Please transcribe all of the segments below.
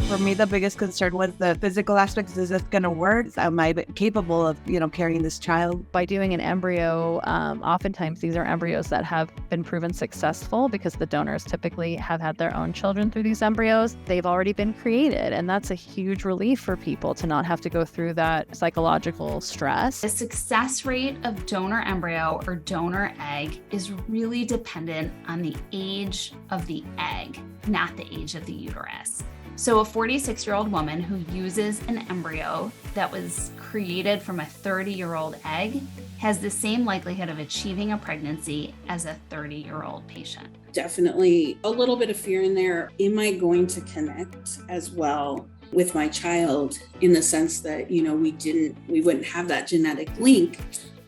For me, the biggest concern was the physical aspects. Is this going to work? Am I capable of, carrying this child? By doing an embryo, oftentimes these are embryos that have been proven successful because the donors typically have had their own children through these embryos. They've already been created, and that's a huge relief for people to not have to go through that psychological stress. The success rate of donor embryo or donor egg is really dependent on the age of the egg, not the age of the uterus. So a 46-year-old woman who uses an embryo that was created from a 30-year-old egg has the same likelihood of achieving a pregnancy as a 30-year-old patient. Definitely a little bit of fear in there. Am I going to connect as well with my child in the sense that, we wouldn't have that genetic link?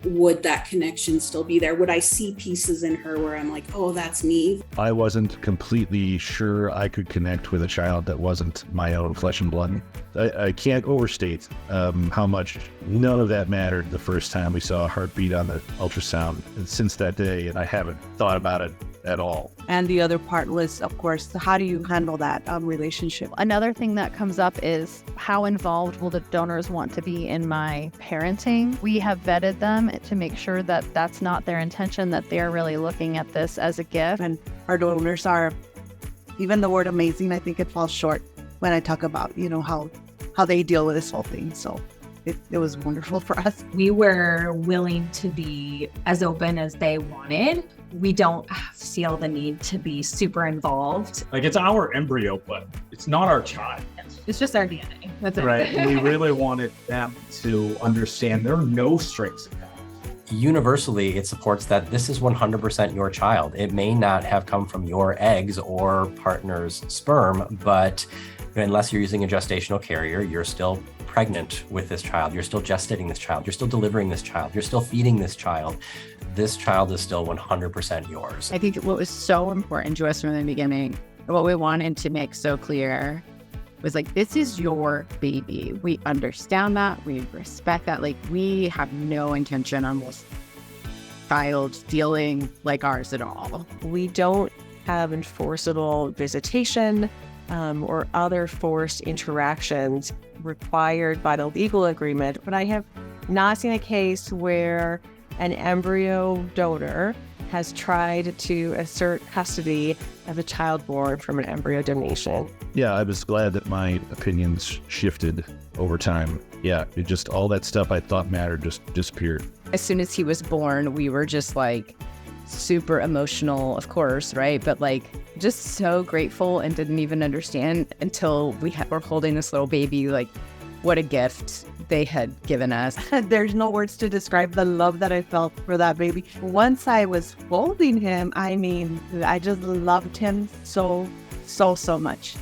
Would that connection still be there? Would I see pieces in her where I'm like, oh, that's me? I wasn't completely sure I could connect with a child that wasn't my own flesh and blood. I can't overstate how much none of that mattered the first time we saw a heartbeat on the ultrasound. And since that day, and I haven't thought about it at all. And the other part was, of course, how do you handle that relationship? Another thing that comes up is how involved will the donors want to be in my parenting? We have vetted them to make sure that that's not their intention, that they're really looking at this as a gift. And our donors are, even the word amazing, I think it falls short when I talk about, how they deal with this whole thing. So it was wonderful for us. We were willing to be as open as they wanted. We don't feel the need to be super involved. Like, it's our embryo, but it's not our child. It's just our DNA. That's it. Right. We really wanted them to understand there are no strings attached. Universally, it supports that this is 100% your child. It may not have come from your eggs or partner's sperm, but unless you're using a gestational carrier, you're still pregnant with this child. You're still gestating this child. You're still delivering this child. You're still feeding this child. This child is still 100% yours. I think what was so important to us from the beginning, what we wanted to make so clear was this is your baby. We understand that. We respect that. We have no intention on this child feeling like ours at all. We don't have enforceable visitation or other forced interactions required by the legal agreement, but I have not seen a case where an embryo donor has tried to assert custody of a child born from an embryo donation. Yeah, I was glad that my opinions shifted over time. Yeah, it just, all that stuff I thought mattered just disappeared. As soon as he was born, we were just super emotional, of course, right? But just so grateful and didn't even understand until we were holding this little baby, what a gift they had given us. There's no words to describe the love that I felt for that baby. Once I was holding him, I just loved him so much.